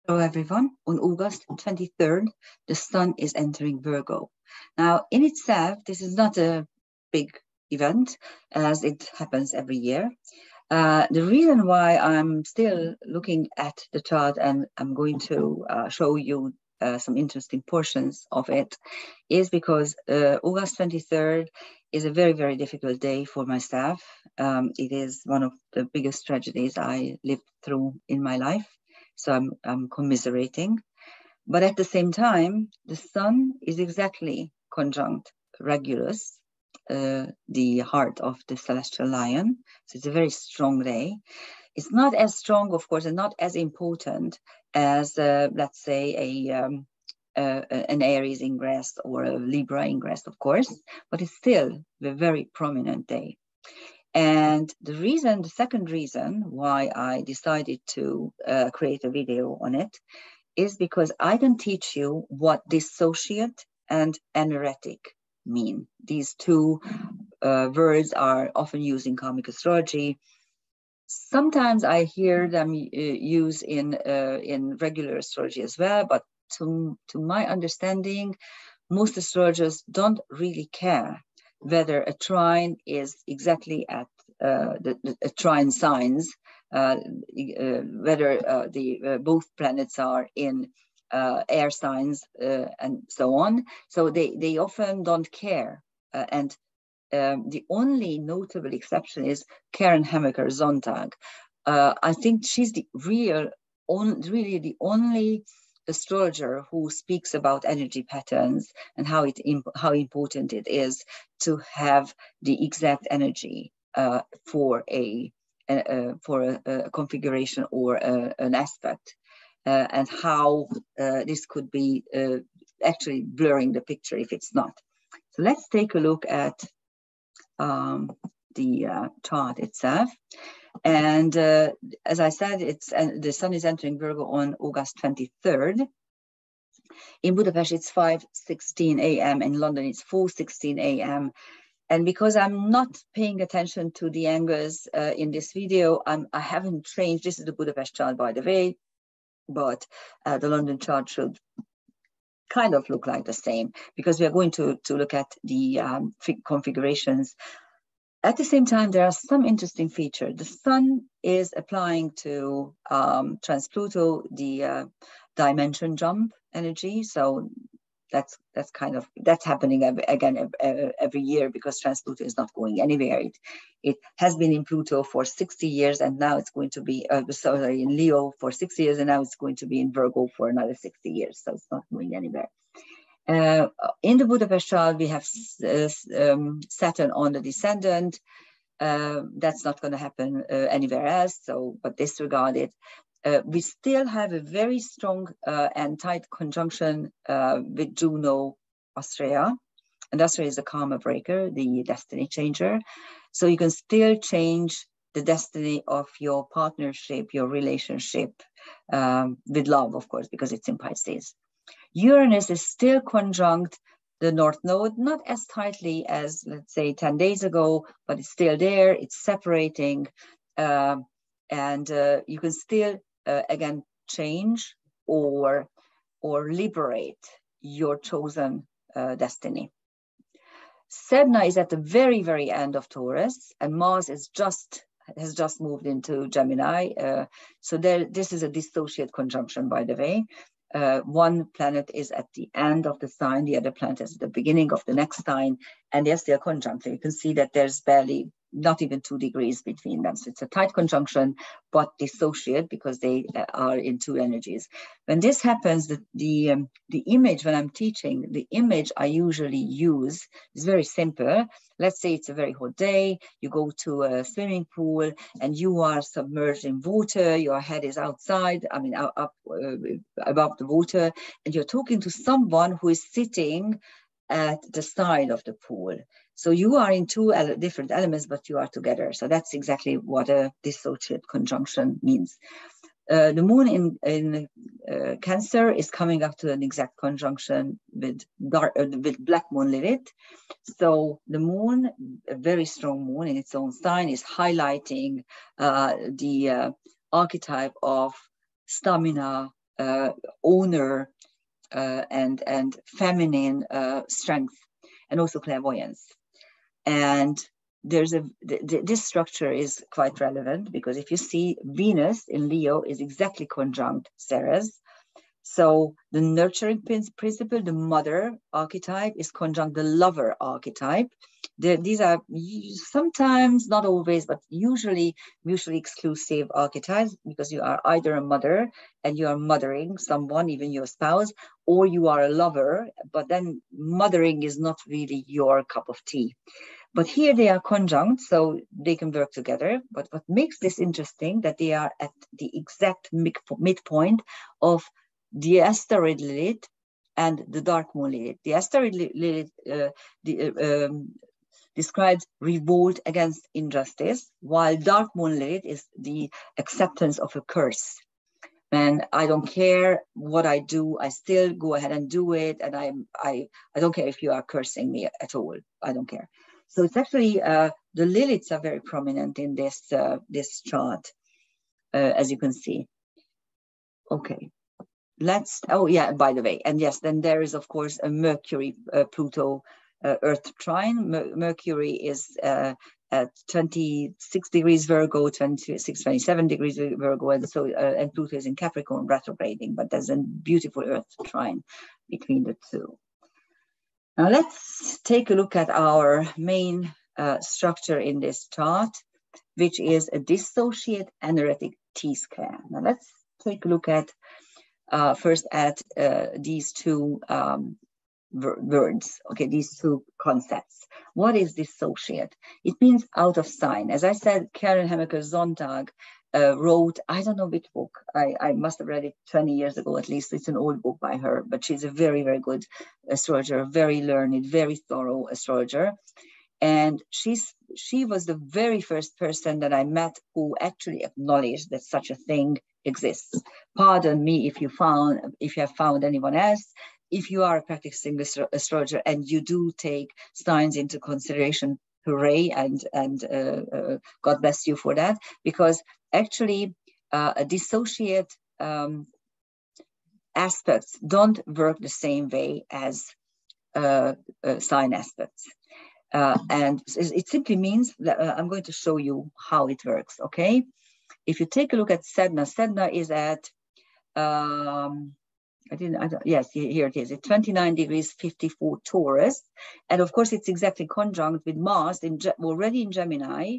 Hello everyone. On August 23rd, the sun is entering Virgo. Now, in itself, this is not a big event as it happens every year. The reason why I'm still looking at the chart and I'm going to show you some interesting portions of it is because August 23rd is a very, very difficult day for my staff. It is one of the biggest tragedies I lived through in my life. So I'm commiserating. But at the same time, the sun is exactly conjunct Regulus, the heart of the celestial lion. So it's a very strong day. It's not as strong, of course, and not as important as, let's say, an Aries ingress or a Libra ingress, of course, but it's still a very prominent day. And the second reason why I decided to create a video on it is because I can teach you what dissociate and anaretic mean. These two words are often used in karmic astrology. Sometimes I hear them used in regular astrology as well, but to my understanding, most astrologers don't really care whether a trine is exactly at the trine signs, whether both planets are in air signs and so on. So they often don't care. And the only notable exception is Karen Hamaker Zontag. I think she's really the only astrologer who speaks about energy patterns and how important it is to have the exact energy for a configuration or an aspect, and how this could be actually blurring the picture if it's not. So let's take a look at the chart itself. And as I said, the sun is entering Virgo on August 23rd. In Budapest, it's 5:16 a.m. In London, it's 4:16 a.m. And because I'm not paying attention to the angles in this video, I haven't changed. This is the Budapest chart, by the way, but the London chart should kind of look like the same because we are going to look at the configurations. At the same time, there are some interesting features. The sun is applying to trans-Pluto the dimension jump energy. So that's happening again every year because trans-Pluto is not going anywhere. It has been in Pluto for 60 years and now it's going to be, in Leo for 60 years and now it's going to be in Virgo for another 60 years. So it's not going anywhere. In the Budapest chart, we have Saturn on the descendant. That's not going to happen anywhere else, but disregard it. We still have a very strong and tight conjunction with Juno, Austria. And Austria is a karma breaker, the destiny changer. So you can still change the destiny of your partnership, your relationship with love, of course, because it's in Pisces. Uranus is still conjunct the North Node, not as tightly as, let's say, 10 days ago, but it's still there. It's separating. And you can still, again, change or liberate your chosen destiny. Sedna is at the very, very end of Taurus, and Mars has just moved into Gemini. So this is a dissociate conjunction, by the way. One planet is at the end of the sign, the other planet is at the beginning of the next sign, and yes, they're conjunct. So you can see that there's barely, not even 2 degrees between them. So it's a tight conjunction, but dissociate because they are in two energies. When this happens, the image, when I'm teaching, the image I usually use is very simple. Let's say it's a very hot day, you go to a swimming pool and you are submerged in water, your head is outside, up above the water, and you're talking to someone who is sitting at the side of the pool. So you are in two different elements, but you are together. So that's exactly what a dissociate conjunction means. The moon in Cancer is coming up to an exact conjunction with black moon Lilith. So the moon, a very strong moon in its own sign, is highlighting the archetype of stamina, owner and feminine strength, and also clairvoyance. And this structure is quite relevant because if you see Venus in Leo is exactly conjunct Ceres. So the nurturing principle, the mother archetype, is conjunct the lover archetype. These are sometimes, not always, but usually mutually exclusive archetypes, because you are either a mother and you are mothering someone, even your spouse, or you are a lover, but then mothering is not really your cup of tea. But here they are conjunct, so they can work together. But what makes this interesting, that they are at the exact midpoint of the asteroid Lilith and the dark moon Lilith. The asteroid Lilith describes revolt against injustice, while dark moon Lilith is the acceptance of a curse. And I don't care what I do, I still go ahead and do it. And I don't care if you are cursing me at all. I don't care. So it's actually, the Liliths are very prominent in this, this chart, as you can see. Okay. Oh yeah, by the way, and yes, then there is of course a Mercury Pluto Earth trine. Mercury is at 26 degrees Virgo, 27 degrees Virgo, and so and Pluto is in Capricorn retrograding, but there's a beautiful Earth trine between the two. Now let's take a look at our main structure in this chart, which is a dissociate anaretic T-square. Now let's take a look at first at these two words, okay, these two concepts. What is dissociate? It means out of sign. As I said, Karen Hemmecker-Zontag wrote, I don't know which book, I must have read it 20 years ago at least. It's an old book by her, but she's a very, very good astrologer, very learned, very thorough astrologer. And she was the very first person that I met who actually acknowledged that such a thing exists. Pardon me if you have found anyone else. If you are a practicing astrologer and you do take signs into consideration, hooray, and God bless you for that, because actually a dissociate aspects don't work the same way as sign aspects. And it simply means that I'm going to show you how it works, okay? If you take a look at Sedna is at, yes, here it is, at 29 degrees 54 Taurus. And of course, it's exactly conjunct with Mars already in Gemini,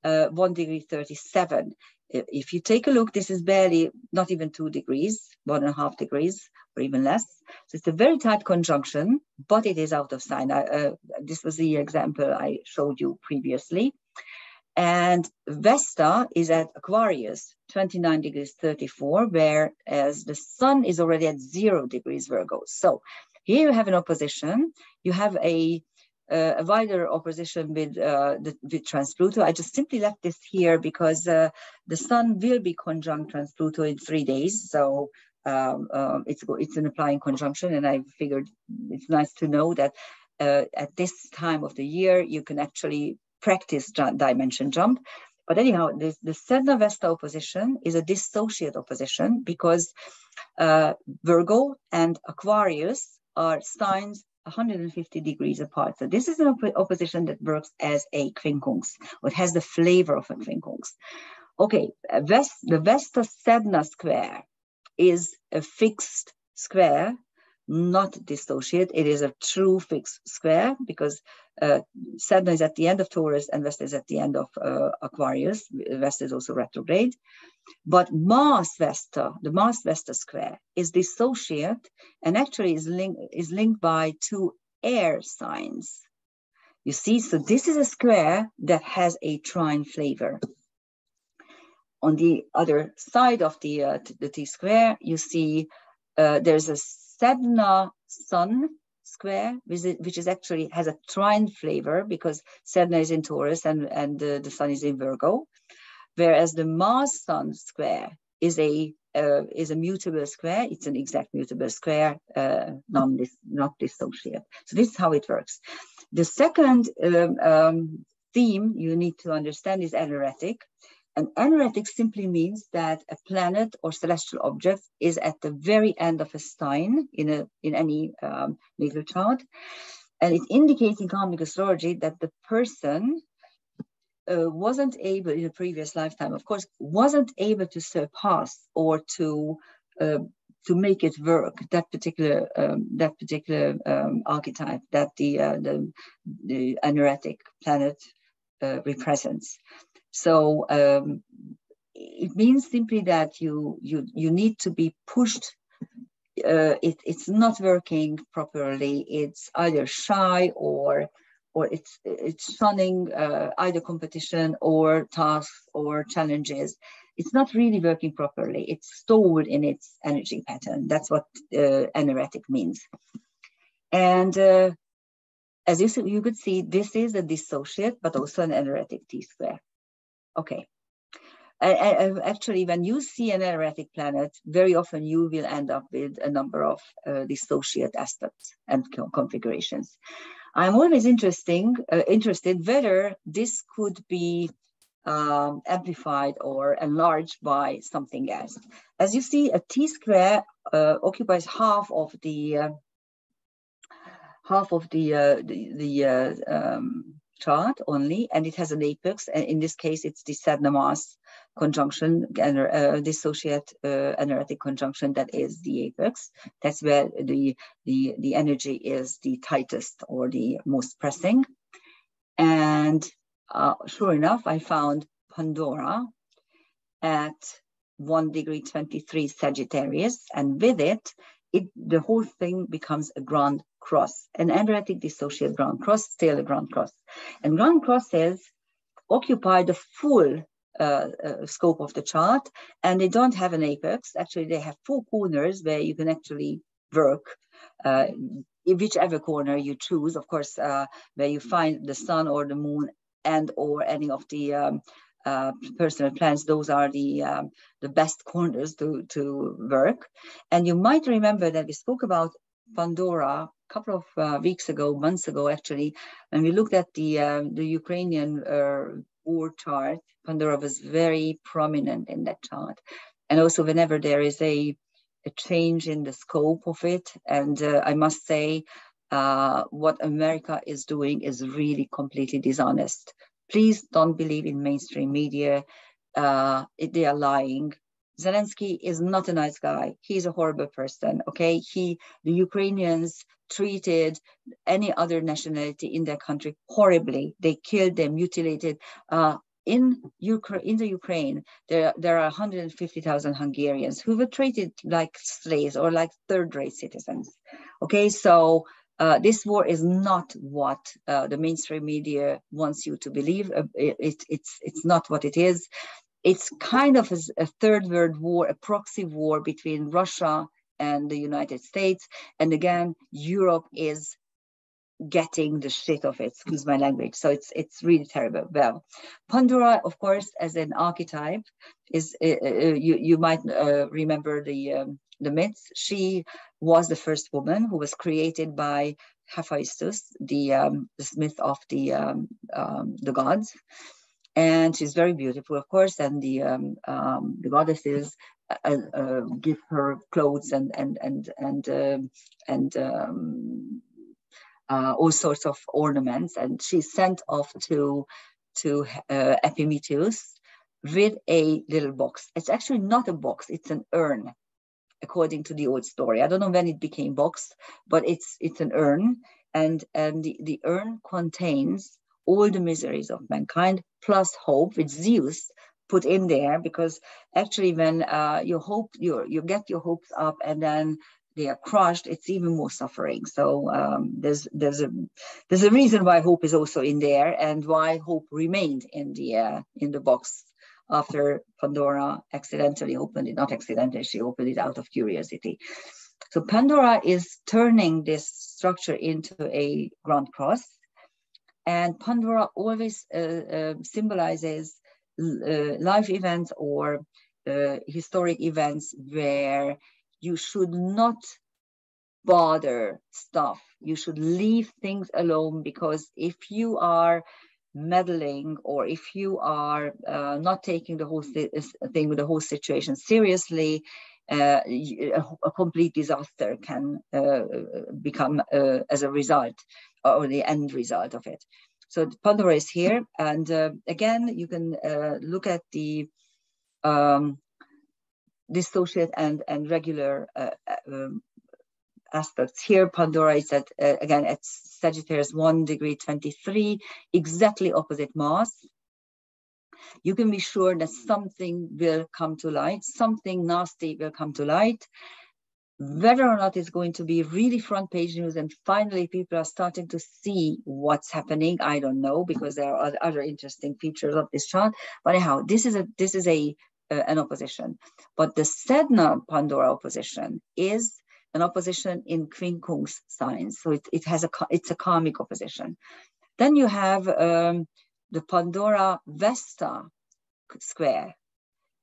1 degree 37. If you take a look, this is barely, not even 2 degrees, 1.5 degrees, or even less. So it's a very tight conjunction, but it is out of sign. This was the example I showed you previously. And Vesta is at Aquarius, 29 degrees 34, whereas the sun is already at 0 degrees Virgo. So here you have an opposition. You have a wider opposition with trans-Pluto. I just simply left this here because the sun will be conjunct trans-Pluto in 3 days. So it's an applying conjunction, and I figured it's nice to know that at this time of the year, you can actually practice dimension jump. But anyhow, the Sedna-Vesta opposition is a dissociate opposition because Virgo and Aquarius are signs 150 degrees apart. So this is an opposition that works as a quincunx, or it has the flavor of a quincunx. Okay, the Vesta-Sedna square is a fixed square, not dissociate. It is a true fixed square because Sedna is at the end of Taurus and Vesta is at the end of Aquarius. Vesta is also retrograde. But Mars-Vesta, the Mars-Vesta square, is dissociate and actually is linked by 2 air signs. You see, so this is a square that has a trine flavor. On the other side of the T-square, you see there's a Sedna Sun square, which is actually has a trine flavor because Sedna is in Taurus and the Sun is in Virgo, whereas the Mars Sun square is a mutable square. It's an exact mutable square, not dissociate. So this is how it works. The second theme you need to understand is anaretic. An anaretic simply means that a planet or celestial object is at the very end of a sign in any natal chart, and it indicates in karmic astrology that the person wasn't able in a previous lifetime, of course, wasn't able to surpass or to make it work, that particular archetype that the anaretic planet represents. So it means simply that you need to be pushed. It's not working properly. It's either shy or it's shunning either competition or tasks or challenges. It's not really working properly. It's stalled in its energy pattern. That's what anaretic means. And as you could see, this is a dissociate, but also an anaretic T-square. Okay. Actually, when you see an anaretic planet, very often you will end up with a number of dissociate aspects and configurations. I'm always interested whether this could be amplified or enlarged by something else. As you see, a T-square occupies half of the chart only, and it has an apex. And in this case, it's the Saturn-Mars conjunction, dissociate anaretic conjunction, that is the apex. That's where the energy is the tightest or the most pressing. And sure enough, I found Pandora at 1 degree 23 Sagittarius, and with it, the whole thing becomes a grand cross, an anaretic dissociate grand cross, still a grand cross. And grand crosses occupy the full scope of the chart, and they don't have an apex. Actually, they have 4 corners where you can actually work in whichever corner you choose, of course, where you find the sun or the moon and or any of the personal planets. Those are the best corners to work. And you might remember that we spoke about Pandora a couple of weeks ago, months ago actually, when we looked at the Ukrainian war chart. Pandora was very prominent in that chart. And also whenever there is a change in the scope of it, and I must say what America is doing is really completely dishonest. Please don't believe in mainstream media. They are lying. Zelensky is not a nice guy. He's a horrible person, okay? The Ukrainians treated any other nationality in their country horribly. They killed them, mutilated. In the Ukraine, there are 150,000 Hungarians who were treated like slaves or like third-rate citizens, okay? So this war is not what the mainstream media wants you to believe. It's not what it is. It's kind of a third world war, a proxy war between Russia and the United States. And again, Europe is getting the shit of it, excuse my language. So it's really terrible. Well, Pandora, of course, as an archetype, is you might remember the myths. She was the first woman who was created by Hephaestus, the smith of the gods. And she's very beautiful, of course, and the goddesses give her clothes and all sorts of ornaments, and she's sent off to Epimetheus with a little box. It's actually not a box; it's an urn, according to the old story. I don't know when it became box, but it's an urn, and the urn contains all the miseries of mankind, plus hope, with Zeus put in there, because actually when you get your hopes up and then they are crushed, it's even more suffering. So there's a reason why hope is also in there, and why hope remained in the box after Pandora accidentally opened it. Not accidentally, she opened it out of curiosity. So Pandora is turning this structure into a grand cross. And Pandora always symbolizes life events or historic events where you should not bother stuff. You should leave things alone, because if you are meddling, or if you are not taking the whole thing with the whole situation seriously, a complete disaster can become as a result, or the end result of it. So Pandora is here, and again, you can look at the dissociate and regular aspects. Here, Pandora is at, again, at Sagittarius 1 degree 23, exactly opposite Mars. You can be sure that something will come to light, something nasty will come to light. Whether or not it's going to be really front page news and finally people are starting to see what's happening, I don't know, because there are other interesting features of this chart. But anyhow, this is an opposition. But the Sedna Pandora opposition is an opposition in quincunx signs, so it's a karmic opposition. Then you have the Pandora Vesta square.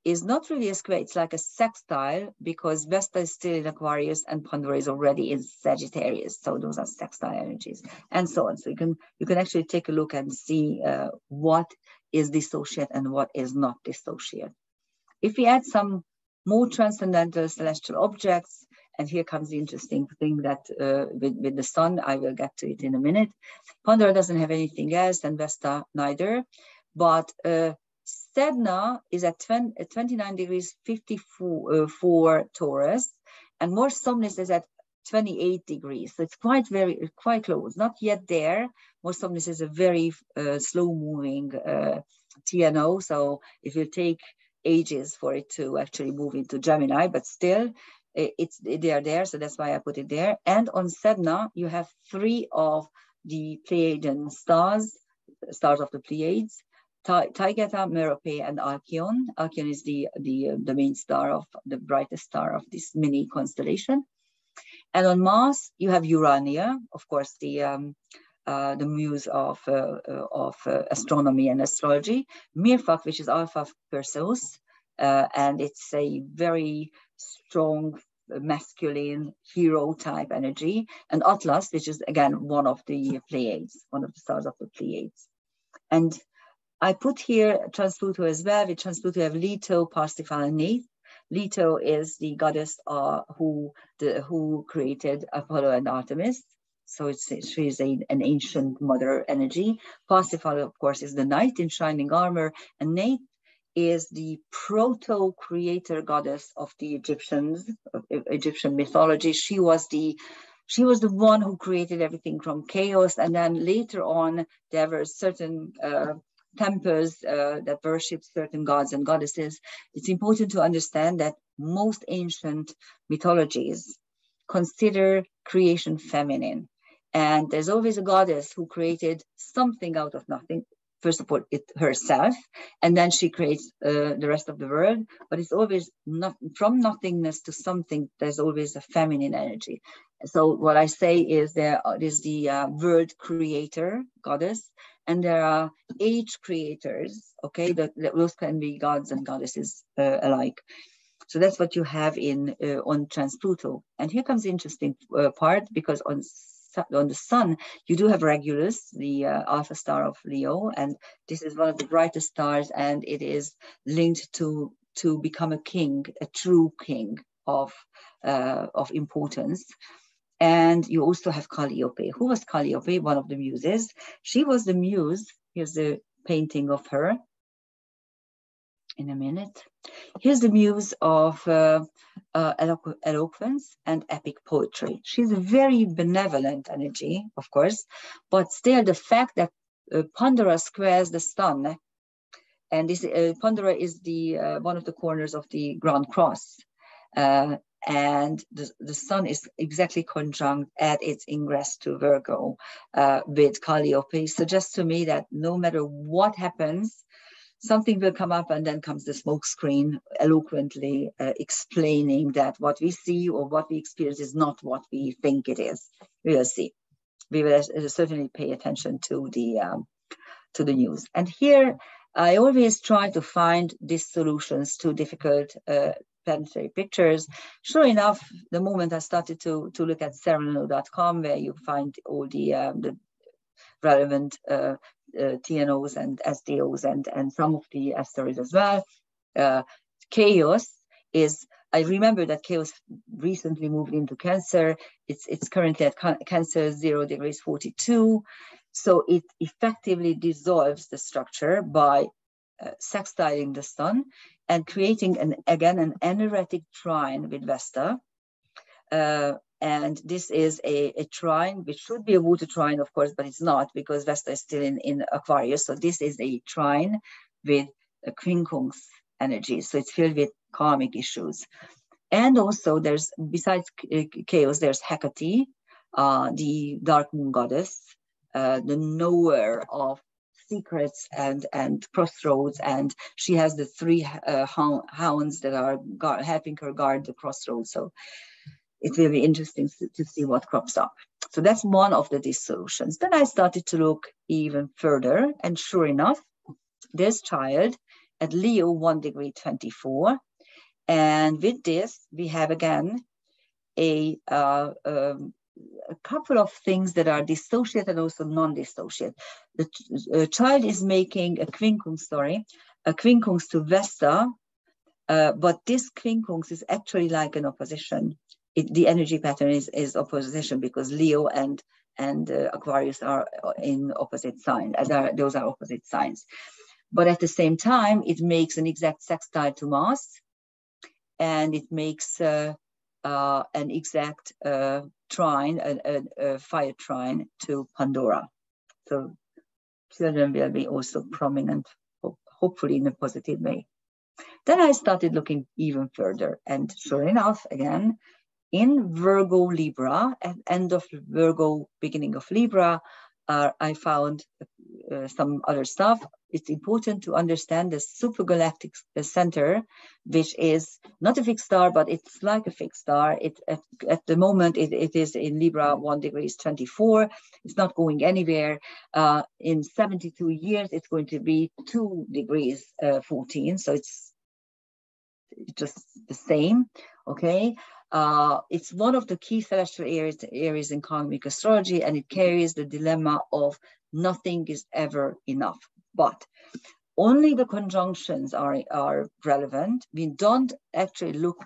Is not really a square, it's like a sextile, because Vesta is still in Aquarius and Pandora is already in Sagittarius. So those are sextile energies and so on. So you can actually take a look and see what is dissociate and what is not dissociate. If we add some more transcendental celestial objects, and here comes the interesting thing that with the sun, I will get to it in a minute. Pandora doesn't have anything else, and Vesta neither, but Sedna is at 29 degrees 54 Taurus, and More Somnus is at 28 degrees. So it's quite close, not yet there. More Somnus is a very slow-moving TNO, so it will take ages for it to actually move into Gemini, but still, they are there, so that's why I put it there. And on Sedna, you have 3 of the Pleiadian stars of the Pleiades: Taygeta, Merope, and Alcyon. Alcyon is the main star, of the brightest star of this mini constellation. And on Mars, you have Urania, of course, the muse of astronomy and astrology. Mirfak, which is Alpha Perseus, and it's a very strong masculine hero type energy. And Atlas, which is again one of the Pleiades, one of the stars of the Pleiades. And I put here Transpluto as well. With Transpluto, you have Leto, Parsifal, and Neith. Leto is the goddess who created Apollo and Artemis. So she is an ancient mother energy. Parsifal, of course, is the knight in shining armor, and Neith is the proto-creator goddess of the Egyptians, of Egyptian mythology. She was the one who created everything from chaos, and then later on there were certain temples that worship certain gods and goddesses. It's important to understand that most ancient mythologies consider creation feminine, and there's always a goddess who created something out of nothing. First of all, it herself, and then she creates the rest of the world. But it's always not from nothingness to something. There's always a feminine energy. So what I say is there is the world creator goddess, and there are age creators. Okay, those can be gods and goddesses alike. So that's what you have on Transpluto. And here comes the interesting part, because on the sun, you do have Regulus, the alpha star of Leo, and this is one of the brightest stars, and it is linked to become a king, a true king of importance. And you also have Calliope. Who was Calliope? One of the muses. She was the muse. Here's the painting of her. In a minute. Here's the muse of eloquence and epic poetry. She's a very benevolent energy, of course, but still the fact that Pandora squares the sun, and this Pandora is the one of the corners of the Grand Cross, and the sun is exactly conjunct at its ingress to Virgo with Calliope, suggests to me that no matter what happens, something will come up, and then comes the smoke screen eloquently explaining that what we see or what we experience is not what we think it is. We will see. We will certainly pay attention to the news. And here, I always try to find these solutions to difficult planetary pictures. Sure enough, the moment I started to look at Sereno.com, where you find all the relevant TNOs and SDOs and some of the asteroids as well. Chaos is, I remember that Chaos recently moved into Cancer. It's currently at Cancer 0 degrees 42. So it effectively dissolves the structure by sextiling the sun and creating, an anaretic trine with Vesta. And this is a trine, which should be a water trine, of course, but it's not, because Vesta is still in Aquarius. So this is a trine with a quincunx energy. So it's filled with karmic issues. And also there's, besides Chaos, there's Hecate, the dark moon goddess, the knower of secrets and crossroads. And she has the three hounds that are helping her guard the crossroads. So it will be interesting to see what crops up. So that's one of the dissolutions. Then I started to look even further, and sure enough, this child at Leo 1 degree 24. And with this, we have again a couple of things that are dissociate and also non-dissociate. The child is making a quincunx to Vesta, but this quincunx is actually like an opposition. The energy pattern is opposition, because Leo and Aquarius are in opposite signs. Those are opposite signs. But at the same time, it makes an exact sextile to Mars, and it makes an exact trine, a fire trine to Pandora. So children will be also prominent, hopefully in a positive way. Then I started looking even further, and sure enough, again, in Virgo Libra, at end of Virgo, beginning of Libra, I found some other stuff. It's important to understand the supergalactic center, which is not a fixed star, but it's like a fixed star. At the moment, it is in Libra 1 degrees 24. It's not going anywhere. In 72 years, it's going to be 2 degrees 14. So it's just the same, okay? It's one of the key celestial areas in cosmic astrology, and it carries the dilemma of nothing is ever enough. But only the conjunctions are relevant. We don't actually look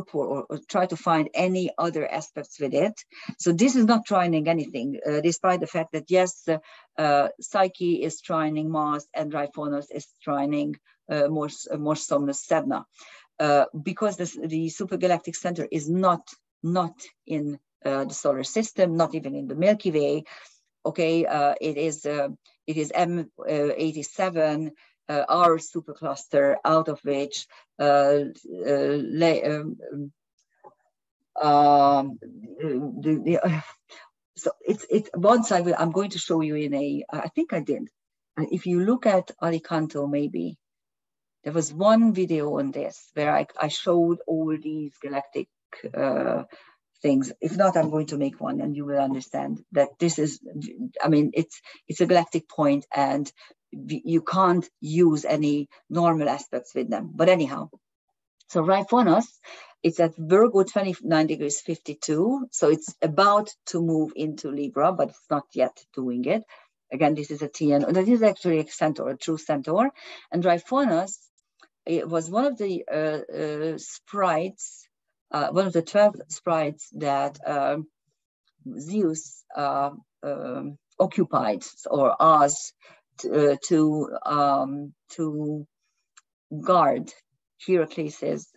for or try to find any other aspects with it. So this is not trining anything, despite the fact that yes, Psyche is trining Mars and Raifonos is trining more Somnus Sedna. Because the supergalactic center is not in the solar system, not even in the Milky Way. Okay, it is M87, our supercluster, out of which so it's once I'm going to show you in I think I did. If you look at Alicanto, maybe. There was one video on this where I showed all these galactic things. If not, I'm going to make one, and you will understand that this is, I mean, it's a galactic point, and you can't use any normal aspects with them. But anyhow, so Raifonos, it's at Virgo 29 degrees 52. So it's about to move into Libra, but it's not yet doing it. Again, this is a TN. That is actually a centaur, a true centaur. And Raifonos, it was one of the sprites, one of the 12 sprites that Zeus occupied or asked to guard Heracles'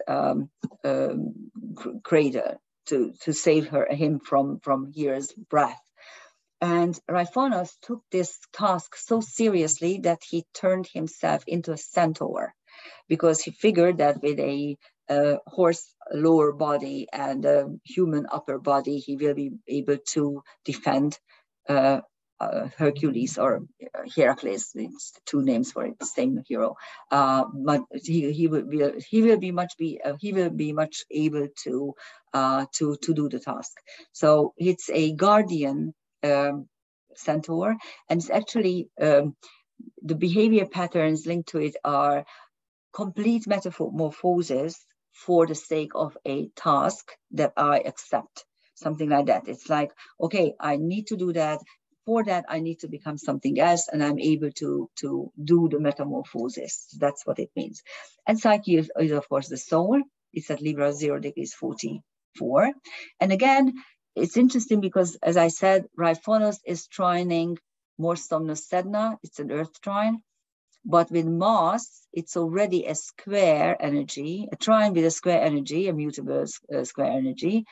crater to save him from Hera's breath. And Raifonos took this task so seriously that he turned himself into a centaur, because he figured that with a horse lower body and a human upper body, he will be able to defend Hercules or Heracles. It's two names for it, the same hero. But he will be much able to do the task. So it's a guardian centaur, and it's actually the behavior patterns linked to it are complete metamorphosis for the sake of a task that I accept, something like that. It's like, okay, I need to do that for that, I need to become something else, and I'm able to do the metamorphosis. That's what it means. And Psyche is of course, the soul. It's at Libra 0 degrees 44. And again, it's interesting because, as I said, Raifonos is trining more Somnus Sedna. It's an earth trine. But with Mars, it's already a square energy, a trine with a square energy, a mutable square energy,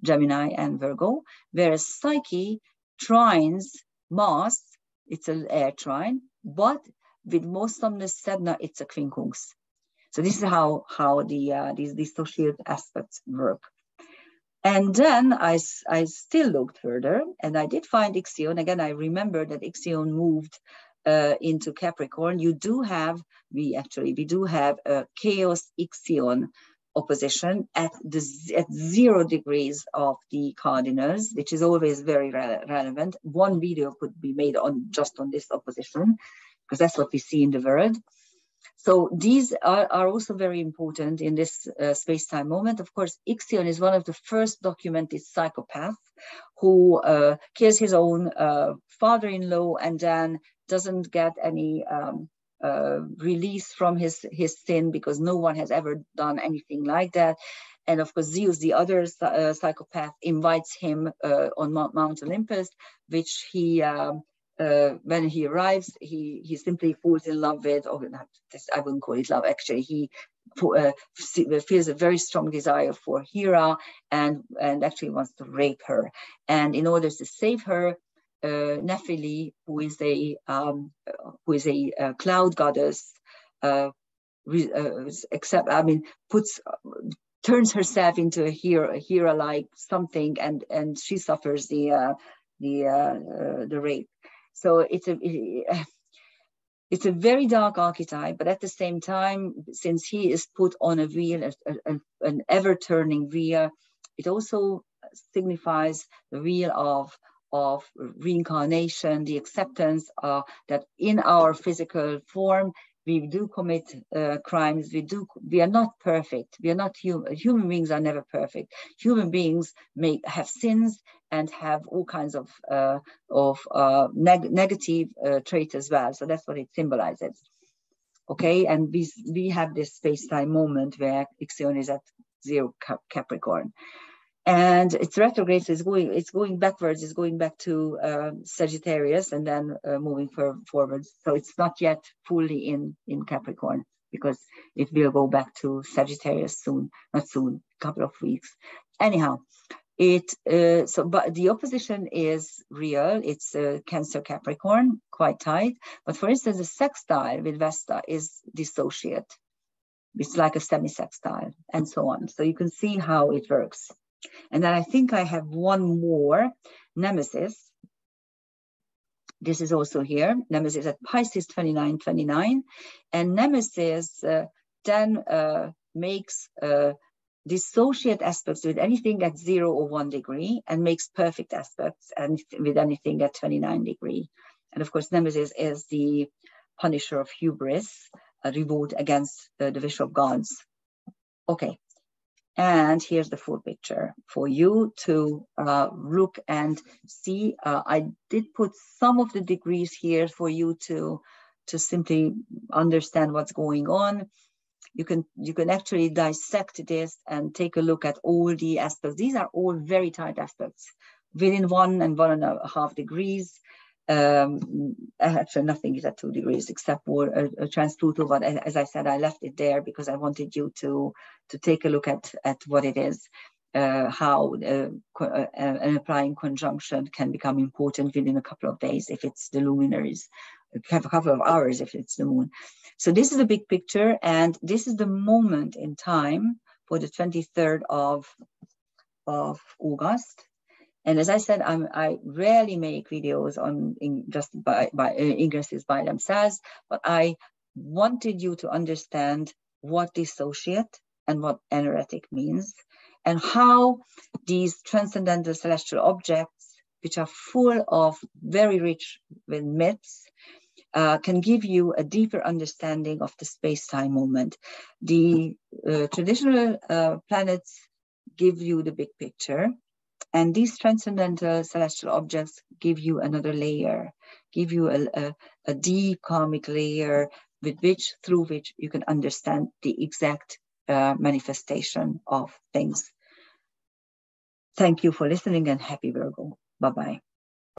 Gemini and Virgo. Whereas Psyche trines Mars, it's an air trine, but with most Somnus Sedna, it's a quincunx. So this is how these dissociate aspects work. And then I still looked further, and I did find Ixion. Again, I remember that Ixion moved into Capricorn. We do have a chaos Ixion opposition at 0 degrees of the cardinals, which is always very relevant. One video could be made just on this opposition, because that's what we see in the world. So these are also very important in this space-time moment. Of course, Ixion is one of the first documented psychopaths who kills his own father-in-law and then doesn't get any release from his sin, because no one has ever done anything like that. And of course, Zeus, the other psychopath, invites him on Mount Olympus, which he when he arrives, he simply falls in love with, or I wouldn't call it love, actually. He feels a very strong desire for Hera and actually wants to rape her. And in order to save her, Nephili, who is a cloud goddess, turns herself into a Hera-like something, and she suffers the rape. So it's a very dark archetype, but at the same time, since he is put on a wheel, an ever-turning wheel, it also signifies the wheel of reincarnation, the acceptance that in our physical form, we do commit crimes. We are not perfect. We are not human. Human beings are never perfect. Human beings have sins and have all kinds of negative traits as well. So that's what it symbolizes. Okay, and we have this space-time moment where Ixion is at 0 Capricorn. And its retrograde, so it's going backwards, it's going back to Sagittarius and then moving forwards. So it's not yet fully in Capricorn, because it will go back to Sagittarius soon, not soon, a couple of weeks. Anyhow, but the opposition is real. It's Cancer Capricorn, quite tight. But for instance, the sextile with Vesta is dissociate. It's like a semi-sextile and so on. So you can see how it works. And then I think I have one more, Nemesis. This is also here, Nemesis at Pisces 2929. And Nemesis then makes dissociate aspects with anything at 0 or 1 degree, and makes perfect aspects and with anything at 29 degree. And of course, Nemesis is the punisher of hubris, a revolt against the wish of gods. Okay. And here's the full picture for you to look and see. I did put some of the degrees here for you to simply understand what's going on. You can actually dissect this and take a look at all the aspects. These are all very tight aspects within 1 and 1.5 degrees. Actually, nothing is at 2 degrees except for a trans-Pluto, but as I said, I left it there because I wanted you to take a look at what it is, how an applying conjunction can become important within a couple of days if it's the luminaries, a couple of hours if it's the moon. So this is the big picture, and this is the moment in time for the 23rd of August. And as I said, I rarely make videos on just by ingresses by themselves, but I wanted you to understand what dissociate and what anaretic means, and how these transcendental celestial objects, which are full of very rich with myths, can give you a deeper understanding of the space-time moment. The traditional planets give you the big picture, And these transcendental celestial objects give you another layer, give you a deep karmic layer through which you can understand the exact manifestation of things. Thank you for listening, and happy Virgo. Bye-bye.